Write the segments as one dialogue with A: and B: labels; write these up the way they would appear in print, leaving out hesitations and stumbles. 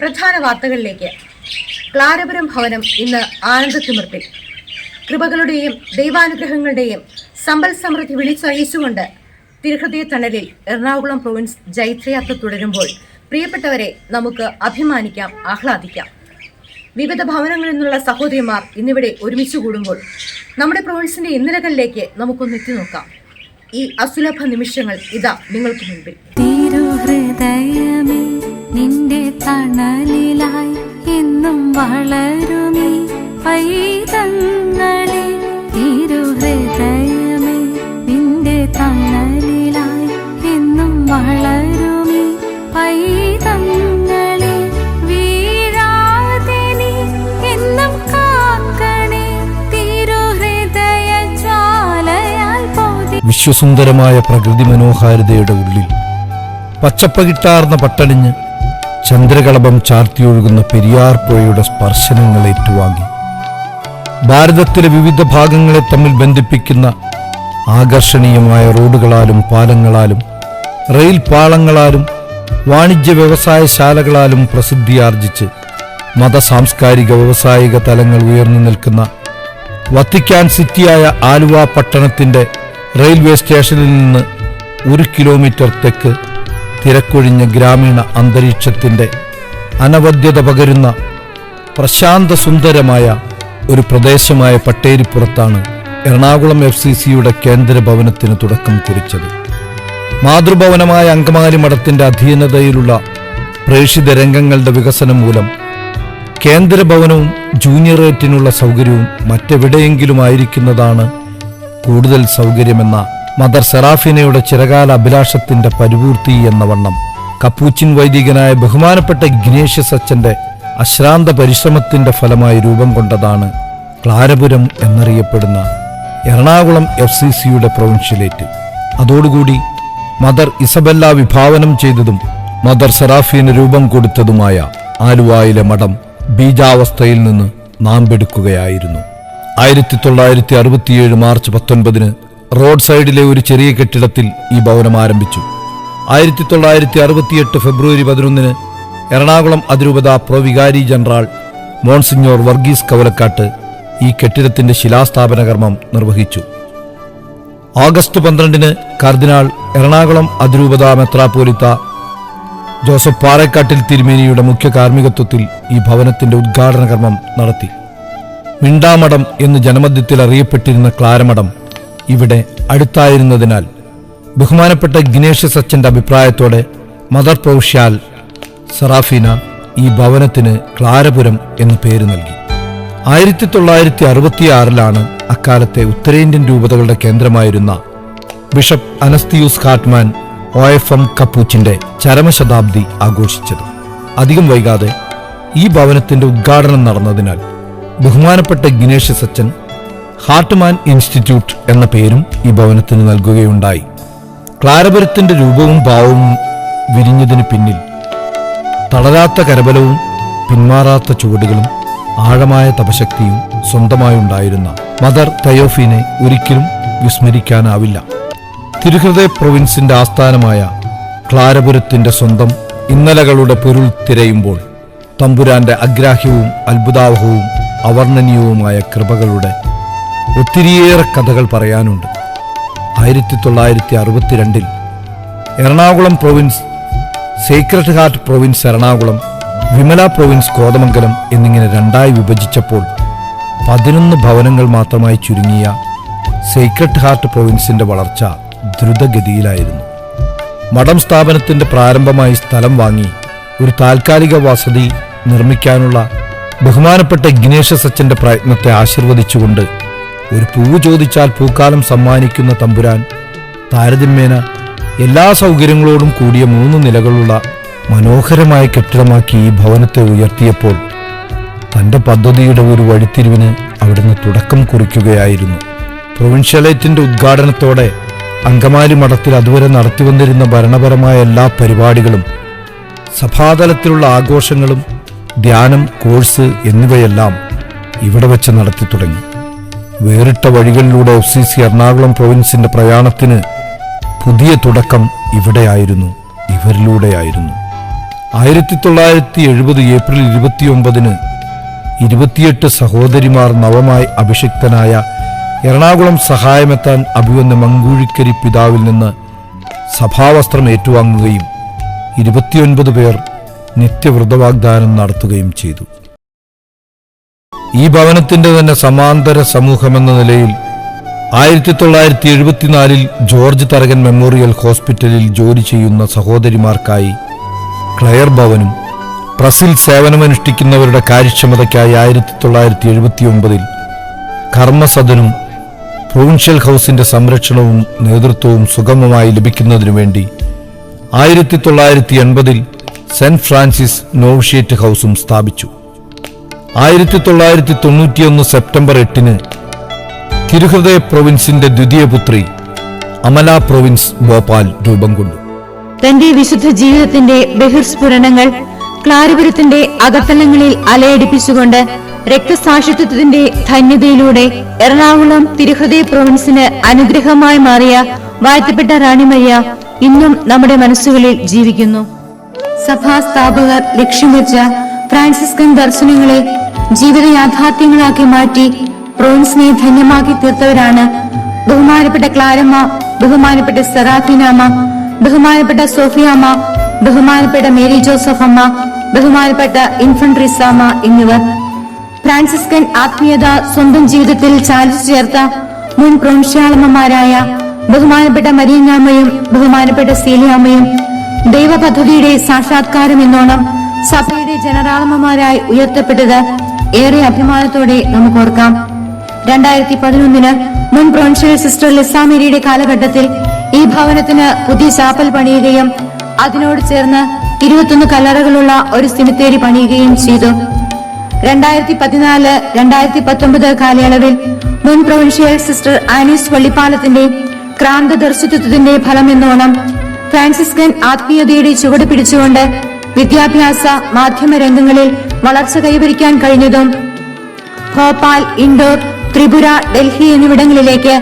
A: പ്രധാന വാർത്തകളിലേക്ക്. ക്ലാരപുരം ഭവനം ഇന്ന് ആനന്ദത്തിമിർപ്പിൽ. കൃപകളുടെയും ദൈവാനുഗ്രഹങ്ങളുടെയും സമ്പൽ സമൃദ്ധി വിളിച്ചറിയിച്ചുകൊണ്ട് തിരുഹൃദയ തണലിൽ എറണാകുളം പ്രൊവിൻസ് ജൈത്രയാത്ര തുടരുമ്പോൾ പ്രിയപ്പെട്ടവരെ, നമുക്ക് അഭിമാനിക്കാം, ആഹ്ലാദിക്കാം. വിവിധ ഭവനങ്ങളിൽ നിന്നുള്ള സഹോദരിമാർ ഇന്നിവിടെ ഒരുമിച്ച് കൂടുമ്പോൾ നമ്മുടെ പ്രൊവിൻസിന്റെ ഇന്നലകളിലേക്ക് നമുക്കൊന്ന് എത്തി നോക്കാം. ഈ അസുലഭ നിമിഷങ്ങൾ ഇതാ നിങ്ങൾക്ക് മുൻപിൽ.
B: തിരുഹൃദയമേ നിന്റെ തണലിലായി എന്നും വളരുമേ പൈതങ്ങളെ. തിരുഹൃദയമേ നിന്റെ തണലിലായി എന്നും വളരുമേ പൈതങ്ങളെ. വീഴാതെ നീ എന്നും കാക്കണേ തിരുഹൃദയ ജ്വാലയാൽ പോതി.
C: വിശ്വസുന്ദരമായ പ്രകൃതി മനോഹാരിതയുടെ ഉള്ളിൽ പച്ചപ്പകിട്ടാർന്ന പട്ടണിഞ്ഞ് ചന്ദ്രകളഭം ചാർത്തിയൊഴുകുന്ന പെരിയാർ പുഴയുടെ സ്പർശനങ്ങൾ ഏറ്റുവാങ്ങി ഭാരതത്തിലെ വിവിധ ഭാഗങ്ങളെ തമ്മിൽ ബന്ധിപ്പിക്കുന്ന ആകർഷണീയമായ റോഡുകളാലും പാലങ്ങളാലും റെയിൽ പാളങ്ങളാലും വാണിജ്യ വ്യവസായശാലകളാലും പ്രസിദ്ധിയാർജിച്ച് സാംസ്കാരിക വ്യവസായിക തലങ്ങൾ ഉയർന്നു നിൽക്കുന്ന വത്തിക്കാൻ സിറ്റിയായ ആലുവ പട്ടണത്തിന്റെ റെയിൽവേ സ്റ്റേഷനിൽ നിന്ന് 1 കിലോമീറ്റർ തെക്ക് തിരക്കൊഴിഞ്ഞ ഗ്രാമീണ അന്തരീക്ഷത്തിന്റെ അനവദ്യത പകരുന്ന പ്രശാന്ത സുന്ദരമായ ഒരു പ്രദേശമായ പട്ടേരിപ്പുറത്താണ് എറണാകുളം FCCയുടെ കേന്ദ്ര ഭവനത്തിന് തുടക്കം കുറിച്ചത്. മാതൃഭവനമായ അങ്കമാലി മഠത്തിന്റെ അധീനതയിലുള്ള പ്രേക്ഷിത രംഗങ്ങളുടെ വികസനം മൂലം കേന്ദ്ര ഭവനവും ജൂനിയറേറ്റിനുള്ള സൗകര്യവും മറ്റെവിടെയെങ്കിലും ആയിരിക്കുന്നതാണ് കൂടുതൽ സൗകര്യമെന്ന മദർ സെറാഫിനയുടെ ചിരകാല അഭിലാഷത്തിന്റെ പരിപൂർത്തി എന്ന വണ്ണം കപ്പൂച്ചിൻ വൈദികനായ ബഹുമാനപ്പെട്ട ഇഗ്നേഷ്യസ് അച്ഛന്റെ അശ്രാന്ത പരിശ്രമത്തിന്റെ ഫലമായി രൂപം കൊണ്ടതാണ് ക്ലാരപുരം എന്നറിയപ്പെടുന്ന എറണാകുളം FCCയുടെ പ്രൊവിൻഷ്യലേറ്റ്. അതോടുകൂടി മദർ ഇസബെല്ല വിഭാവനം ചെയ്തതും മദർ സെറാഫീന് രൂപം കൊടുത്തതുമായ ആലുവായിലെ മഠം ബീജാവസ്ഥയിൽ നിന്ന് നാമ്പെടുക്കുകയായിരുന്നു. 1967 മാർച്ച് 19 റോഡ് സൈഡിലെ ഒരു ചെറിയ കെട്ടിടത്തിൽ ഈ ഭവനം ആരംഭിച്ചു. 1968 ഫെബ്രുവരി 11 എറണാകുളം അതിരൂപത പ്രൊവികാരി ജനറൽ മോൺസിഞ്ഞോർ വർഗീസ് കവലക്കാട്ട് ഈ കെട്ടിടത്തിന്റെ ശിലാസ്ഥാപന കർമ്മം നിർവഹിച്ചു. ഓഗസ്റ്റ് 12 കർദിനാൾ എറണാകുളം അതിരൂപത മെത്രാപ്പോലിത്ത ജോസഫ് പാറേക്കാട്ടിൽ തിരുമേനിയുടെ മുഖ്യ കാർമ്മികത്വത്തിൽ ഈ ഭവനത്തിന്റെ ഉദ്ഘാടന കർമ്മം നടത്തി. മിണ്ടാമഠം എന്ന് ജനമധ്യത്തിൽ അറിയപ്പെട്ടിരുന്ന ക്ലാരമഠം ഇവിടെ അടുത്തായിരുന്നതിനാൽ ബഹുമാനപ്പെട്ട ഇഗ്നേഷ്യസ് അച്ഛന്റെ അഭിപ്രായത്തോടെ മദർ പ്രൊവിൻഷ്യൽ സെറാഫീന ഈ ഭവനത്തിന് ക്ലാരപുരം എന്ന് പേര് നൽകി. 1966 അക്കാലത്തെ ഉത്തരേന്ത്യൻ രൂപതകളുടെ കേന്ദ്രമായിരുന്ന ബിഷപ്പ് അനസ്തിയൂസ് ഹാർട്ട്മാൻ OFM കപ്പൂച്ചിന്റെ ചരമശതാബ്ദി ആഘോഷിച്ചത്. അധികം വൈകാതെ ഈ ഭവനത്തിന്റെ ഉദ്ഘാടനം നടന്നതിനാൽ ബഹുമാനപ്പെട്ട ഇഗ്നേഷ്യസ് അച്ഛൻ ഹാർട്ട്മാൻ ഇൻസ്റ്റിറ്റ്യൂട്ട് എന്ന പേരും ഈ ഭവനത്തിന് നൽകുകയുണ്ടായി. ക്ലാരപുരത്തിന്റെ രൂപവും ഭാവവും വിരിഞ്ഞതിന് പിന്നിൽ തളരാത്ത കരബലവും പിന്മാറാത്ത ചുവടുകളും ആഴമായ തപശക്തിയും സ്വന്തമായുണ്ടായിരുന്ന മദർ തയോഫീനെ ഒരിക്കലും വിസ്മരിക്കാനാവില്ല. തിരുഹൃദയ പ്രൊവിൻസിന്റെ ആസ്ഥാനമായ ക്ലാരപുരത്തിന്റെ സ്വന്തം ഇന്നലകളുടെ പൊരുൾ തിരയുമ്പോൾ തമ്പുരാന്റെ അഗ്രാഹ്യവും അത്ഭുതാവഹവും അവർണ്ണനീയവുമായ കൃപകളുടെ ഒത്തിരിയേറെ കഥകൾ പറയാനുണ്ട്. 1962 Ernakulam province, Sacred heart province Ernakulam, Vimala province Kothamangalam എന്നിങ്ങനെ രണ്ടായി വിഭജിച്ചപ്പോൾ 11 ഭവനങ്ങൾ മാത്രമായി ചുരുങ്ങിയ സേക്രഡ് ഹാർട്ട് പ്രൊവിൻസിന്റെ വളർച്ച ദ്രുതഗതിയിലായിരുന്നു. മഠം സ്ഥാപനത്തിന്റെ പ്രാരംഭമായി സ്ഥലം വാങ്ങി ഒരു താൽക്കാലിക വസതി നിർമ്മിക്കാനുള്ള ബഹുമാനപ്പെട്ട ഇഗ്നേഷ്യസ് അച്ഛന്റെ പ്രയത്നത്തെ ആശീർവദിച്ചുകൊണ്ട് ഒരു പൂവ് ചോദിച്ചാൽ പൂക്കാലം സമ്മാനിക്കുന്ന തമ്പുരാൻ താരതമ്യേന എല്ലാ സൗകര്യങ്ങളോടും കൂടിയ 3 നിലകളുള്ള മനോഹരമായ കെട്ടിടമാക്കി ഈ ഭവനത്തെ ഉയർത്തിയപ്പോൾ തന്റെ പദ്ധതിയുടെ ഒരു വഴിത്തിരിവിന് അവിടുന്ന് തുടക്കം കുറിക്കുകയായിരുന്നു. പ്രൊവിൻഷ്യലേറ്റിന്റെ ഉദ്ഘാടനത്തോടെ അങ്കമാലി മഠത്തിൽ അതുവരെ നടത്തിവന്നിരുന്ന ഭരണപരമായ എല്ലാ പരിപാടികളും, സഭാതലത്തിലുള്ള ആഘോഷങ്ങളും, ധ്യാനം, കോഴ്സ് എന്നിവയെല്ലാം ഇവിടെ വെച്ച് നടത്തി തുടങ്ങി. വേറിട്ട വഴികളിലൂടെ FCC എറണാകുളം പ്രൊവിൻസിന്റെ പ്രയാണത്തിന് പുതിയ തുടക്കം ഇവിടെയായിരുന്നു, ഇവരിലൂടെയായിരുന്നു. 1970 ഏപ്രിൽ 29 28 സഹോദരിമാർ നവമായി അഭിഷിക്തനായ എറണാകുളം സഹായമെത്താൻ അഭിവന്ന മങ്കൂഴിക്കരി പിതാവിൽ നിന്ന് സഭാവസ്ത്രം ഏറ്റുവാങ്ങുകയും 29 പേർ നിത്യവ്രതവാഗ്ദാനം നടത്തുകയും ചെയ്തു. ഈ ഭവനത്തിന്റെ തന്നെ സമാന്തര സമൂഹമെന്ന നിലയിൽ 1974 ജോർജ് തരകൻ മെമ്മോറിയൽ ഹോസ്പിറ്റലിൽ ജോലി ചെയ്യുന്ന സഹോദരിമാർക്കായി ക്ലയർ ഭവനും പ്രസിൽ സേവനമനുഷ്ഠിക്കുന്നവരുടെ കാര്യക്ഷമതയ്ക്കായി 1979 കർമ്മസദനും പ്രൊവിൻഷ്യൽ ഹൗസിന്റെ സംരക്ഷണവും നേതൃത്വവും സുഗമമായി ലഭിക്കുന്നതിനു വേണ്ടി 1980 സെന്റ് ഫ്രാൻസിസ് നോവിഷ്യേറ്റ് ഹൗസും സ്ഥാപിച്ചു. 1991 സെപ്റ്റംബർ 8 തിരുഹൃദയ പ്രൊവിൻസിന്റെ ദ്വിതീയ പുത്രി അമല പ്രൊവിൻസ് ഭോപ്പാൽ രൂപം കൊണ്ടു.
D: തന്റെ വിശുദ്ധ ജീവിതത്തിന്റെ ബഹിർസ്ഫുരണങ്ങൾ ക്ലാരപുരത്തിന്റെ അകത്തളങ്ങളിൽ അലയടിപ്പിച്ചുകൊണ്ട് രക്തസാക്ഷിത്വത്തിന്റെ ധന്യതയിലൂടെ എറണാകുളം തിരുഹൃദയ പ്രൊവിൻസിന് അനുഗ്രഹമായി മാറിയ വാഴ്ത്തപ്പെട്ട റാണിമരിയ ഇന്നും നമ്മുടെ മനസ്സുകളിൽ ജീവിക്കുന്നു. സഭാ സ്ഥാപകർ ലക്ഷ്യം വെച്ച ഫ്രാൻസിസ്കൻ ദർശനങ്ങളെ ജീവിത യാഥാർത്ഥ്യങ്ങളാക്കി മാറ്റി പ്രൊവിൻസിനെ ധന്യമാക്കി തീർത്തവരാണ് ബഹുമാനപ്പെട്ട ക്ലാരമ്മ, ബഹുമാനപ്പെട്ട സെറാഫീനാമ്മ, ബഹുമാനപ്പെട്ട സോഫിയാമ്മ, ബഹുമാനപ്പെട്ട മേരി ജോസഫ് അമ്മ, ബഹുമാനപ്പെട്ട ഇൻഫൻട്രിസാമ്മ എന്നിവർ. ഫ്രാൻസിസ്കൻ ആത്മീയത സ്വന്തം ജീവിതത്തിൽ ചാലിച്ചു ചേർത്ത മുൻ പ്രൊവിൻഷ്യാളമ്മമാരായ ബഹുമാനപ്പെട്ട മരിയങ്ങാമ്മയും ബഹുമാനപ്പെട്ട സീലിയാമ്മയും ദൈവ പദ്ധതിയുടെ സാക്ഷാത്കാരം എന്നോണം സഭയുടെ ജനറാളമ്മമാരായി ഉയർത്തപ്പെട്ടത് ഏറെ അഭിമാനത്തോടെ നമുക്ക് ഓർക്കാം. 2011 മുൻ പ്രൊവിൻഷ്യൽ സിസ്റ്റർ ലിസാമേരിയുടെ കാലഘട്ടത്തിൽ ഈ ഭവനത്തിന് പുതിയ ചാപ്പൽ പണിയുകയും അതിനോട് ചേർന്ന് 21 കല്ലറകളുള്ള ഒരു സിമിത്തേരി പണിയുകയും ചെയ്തു. 2014-2019 കാലയളവിൽ മുൻ പ്രൊവിൻഷ്യൽ സിസ്റ്റർ ആനീസ് വള്ളിപ്പാലത്തിന്റെ ക്രാന്തദർശിത്വത്തിന്റെ ഫലമെന്നോണം ഫ്രാൻസിസ്കൻ ആത്മീയതയുടെ ചുവട് പിടിച്ചുകൊണ്ട് വിദ്യാഭ്യാസ മാധ്യമ രംഗങ്ങളിൽ വളർച്ച കൈവരിക്കാൻ കഴിഞ്ഞതും ഭോപ്പാൽ, ഇൻഡോർ, ത്രിപുര, ഡൽഹി എന്നിവിടങ്ങളിലേക്ക്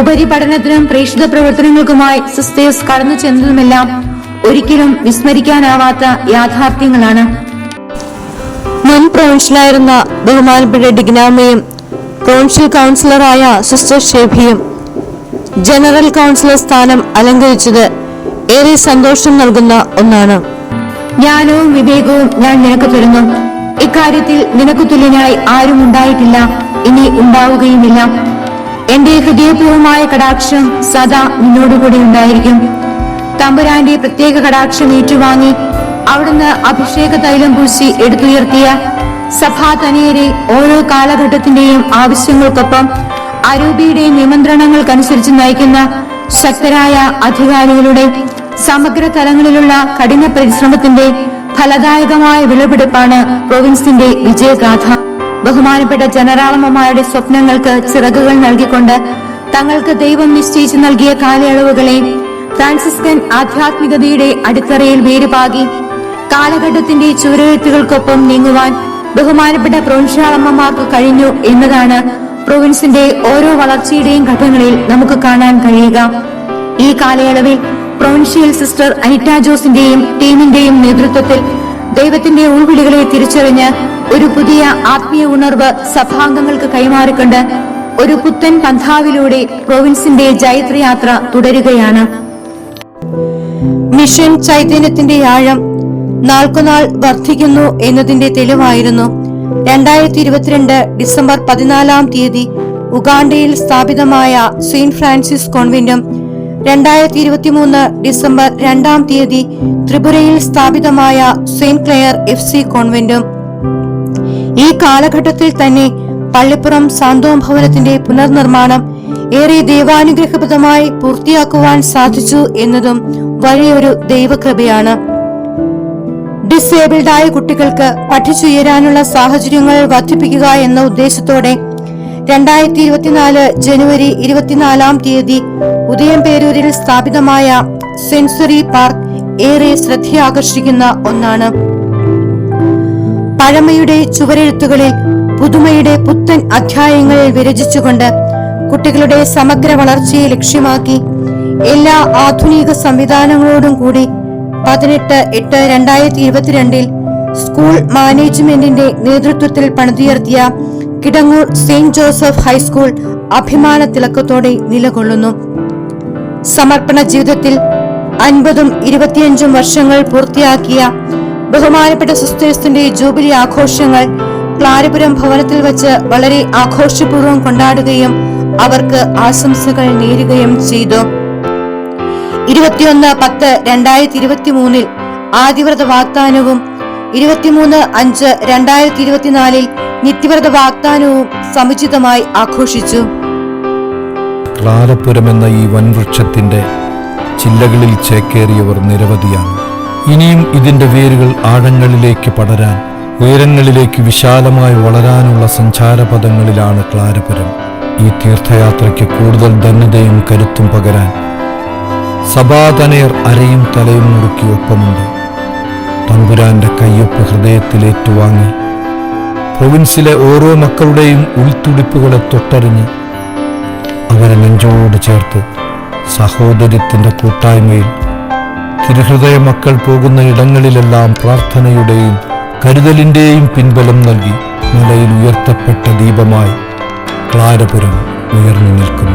D: ഉപരിപഠനത്തിനും പ്രേക്ഷിത പ്രവർത്തനങ്ങൾക്കുമായി സിസ്റ്റേഴ്സ് കടന്നു ചെന്നതുമെല്ലാം ഒരിക്കലും വിസ്മരിക്കാനാവാത്ത യാഥാർത്ഥ്യങ്ങളാണ്. മുൻ പ്രൊവിൻഷ്യലായിരുന്ന ബഹുമാനപ്പെട്ട ഡിഗ്നാമയും പ്രൊവിൻഷ്യൽ കൗൺസിലറായ സിസ്റ്റർ ഷേഭിയും ജനറൽ കൗൺസിലർ സ്ഥാനം അലങ്കരിച്ചത് ഏറെ സന്തോഷം നൽകുന്ന ഒന്നാണ്. ജ്ഞാനവും വിവേകവും ഞാൻ നിനക്ക് തരുന്നു. ഇക്കാര്യത്തിൽ നിനക്ക് തുല്യനായി ആരും ഉണ്ടായിട്ടില്ല, ഇനി ഉണ്ടാവുകയുമില്ല. എന്റെ ഹൃദയപൂർവമായ കടാക്ഷം സദാ നിന്നോടുകൂടി ഉണ്ടായിരിക്കും. തമ്പുരാന്റെ പ്രത്യേക കടാക്ഷം ഏറ്റുവാങ്ങി അവിടുന്ന് അഭിഷേക തൈലം പൂശി എടുത്തുയർത്തിയ സഭാ തനിയരെ ഓരോ കാലഘട്ടത്തിന്റെയും ആവശ്യങ്ങൾക്കൊപ്പം അരൂപിയുടെ നിമന്ത്രണങ്ങൾക്കനുസരിച്ച് നയിക്കുന്ന ശക്തരായ അധികാരികളുടെ സമഗ്ര തലങ്ങളിലുള്ള കഠിന പരിശ്രമത്തിന്റെ ഫലദായകമായ വിളവെടുപ്പാണ് പ്രൊവിൻസിന്റെ വിജയഗാഥ. ബഹുമാനപ്പെട്ട ജനറാളമ്മമാരുടെ സ്വപ്നങ്ങൾക്ക് ചിറകുകൾ നൽകിക്കൊണ്ട് തങ്ങൾക്ക് ദൈവം നിശ്ചയിച്ചു നൽകിയ കാലയളവുകളെ ഫ്രാൻസിസ്കൻ ആധ്യാത്മികതയുടെ അടിത്തറയിൽ വേരുപാകി കാലഘട്ടത്തിന്റെ ചുവരെഴുത്തുകൾക്കൊപ്പം നീങ്ങുവാൻ ബഹുമാനപ്പെട്ട പ്രൊവിൻഷ്യാളമ്മമാർക്ക് കഴിഞ്ഞു എന്നതാണ് പ്രൊവിൻസിന്റെ ഓരോ വളർച്ചയുടെയും ഘട്ടങ്ങളിൽ നമുക്ക് കാണാൻ കഴിയുക. ഈ കാലയളവിൽ പ്രൊവിൻഷ്യൽ സിസ്റ്റർ അനിറ്റ ജോസിന്റെയും ടീമിന്റെയും നേതൃത്വത്തിൽ ദൈവത്തിന്റെ ഉൾവിളികളെ തിരിച്ചറിഞ്ഞ് ഒരു പുതിയ ആത്മീയ ഉണർവ് സഭാംഗങ്ങൾക്ക് കൈമാറിക്കൊണ്ട് ഒരു പുത്തൻ പന്ഥാവിലൂടെ പ്രൊവിൻസിന്റെ ജൈത്രയാത്ര തുടരുകയാണ്. മിഷൻ ചൈതന്യത്തിന്റെ ആഴം നാൾക്കുനാൾ വർദ്ധിക്കുന്നു എന്നതിന്റെ തെളിവായിരുന്നു 2022 ഡിസംബർ 14 ഉഗാണ്ടയിൽ സ്ഥാപിതമായ സെയിന്റ് ഫ്രാൻസിസ് കോൺവെന്റും 2023 ഡിസംബർ 2 ത്രിപുരയിൽ സ്ഥാപിതമായ സെയിന്റ് ക്ലെയർ FC കോൺവെന്റും. ഈ കാലഘട്ടത്തിൽ തന്നെ പള്ളിപ്പുറം സാന്തോം ഭവനത്തിന്റെ പുനർനിർമ്മാണം ഏറെ ദൈവാനുഗ്രഹപ്രദമായി പൂർത്തിയാക്കുവാൻ സാധിച്ചു എന്നതും വലിയൊരു ദൈവകൃപയാണ്. ഡിസേബിൾഡായ കുട്ടികൾക്ക് പഠിച്ചുയരാനുള്ള സാഹചര്യങ്ങൾ വർദ്ധിപ്പിക്കുക എന്ന ഉദ്ദേശത്തോടെ 2024 ജനുവരി 24 ഉദയംപേരൂരിൽ സ്ഥാപിതമായ സെൻസറി പാർക്ക് ഏറെ ശ്രദ്ധയാകർഷിക്കുന്ന ഒന്നാണ്. പഴമയുടെ ചുവരെഴുത്തുകളിൽ പുതുമയുടെ പുത്തൻ അധ്യായങ്ങൾ വിരചിച്ചുകൊണ്ട് കുട്ടികളുടെ സമഗ്ര വളർച്ചയെ ലക്ഷ്യമാക്കി എല്ലാ ആധുനിക സംവിധാനങ്ങളോടും കൂടി 18/8/2022 സ്കൂൾ മാനേജ്മെന്റിന്റെ നേതൃത്വത്തിൽ പണിതുയർത്തിയ കിടങ്ങൂർ സെയിന്റ് ജോസഫ് ഹൈസ്കൂൾ അഭിമാന തിളക്കത്തോടെ നിലകൊള്ളുന്നു. സമർപ്പണ ജീവിതത്തിൽ 50ഉം 25ഉം വർഷങ്ങൾ പൂർത്തിയാക്കിയ ബഹുമാനപ്പെട്ട സിസ്റ്റേഴ്സിന്റെ ജൂബിലി ആഘോഷങ്ങൾ ക്ലാരപുരം ഭവനത്തിൽ വച്ച് വളരെ ആഘോഷപൂർവ്വം കൊണ്ടാടുകയും അവർക്ക് ആശംസകൾ നേരുകയും ചെയ്തു. 21/10/2023 ആദിവ്രത വാഗ്ദാനവും 23/5/2024 നിത്യവ്രത വാഗ്ദാനവും സമുചിതമായി ആഘോഷിച്ചു.
C: ക്ലാരപുരം എന്ന ഈ വൻവൃക്ഷത്തിന്റെ ചില്ലകളിൽ ചേക്കേറിയവർ നിരവധിയാണ്. ഇനിയും ഇതിന്റെ വേരുകൾ ആഴങ്ങളിലേക്ക് പടരാൻ, ഉയരങ്ങളിലേക്ക് വിശാലമായി വളരാനുള്ള സഞ്ചാരപഥങ്ങളിലാണ് ക്ലാരപുരം. ഈ തീർത്ഥയാത്രയ്ക്ക് കൂടുതൽ ധന്യതയും കരുത്തും പകരാൻ സഭാതനയർ അരയും തലയും മുറുക്കി ഒപ്പമുണ്ട്. തമ്പുരാന്റെ കയ്യൊപ്പ് ഹൃദയത്തിലേറ്റുവാങ്ങി പ്രൊവിൻസിലെ ഓരോ മക്കളുടെയും ഉൾത്തുടിപ്പുകളെ തൊട്ടറിഞ്ഞ് അവരെ നെഞ്ചോട് ചേർത്ത് സഹോദര്യത്തിന്റെ കൂട്ടായ്മയിൽ തിരുഹൃദയ മക്കൾ പോകുന്ന ഇടങ്ങളിലെല്ലാം പ്രാർത്ഥനയുടെയും കരുതലിന്റെയും പിൻബലം നൽകി മലയിൽ ഉയർത്തപ്പെട്ട ദീപമായി ക്ലാരപുരം ഉയർന്നു നിൽക്കുന്നു.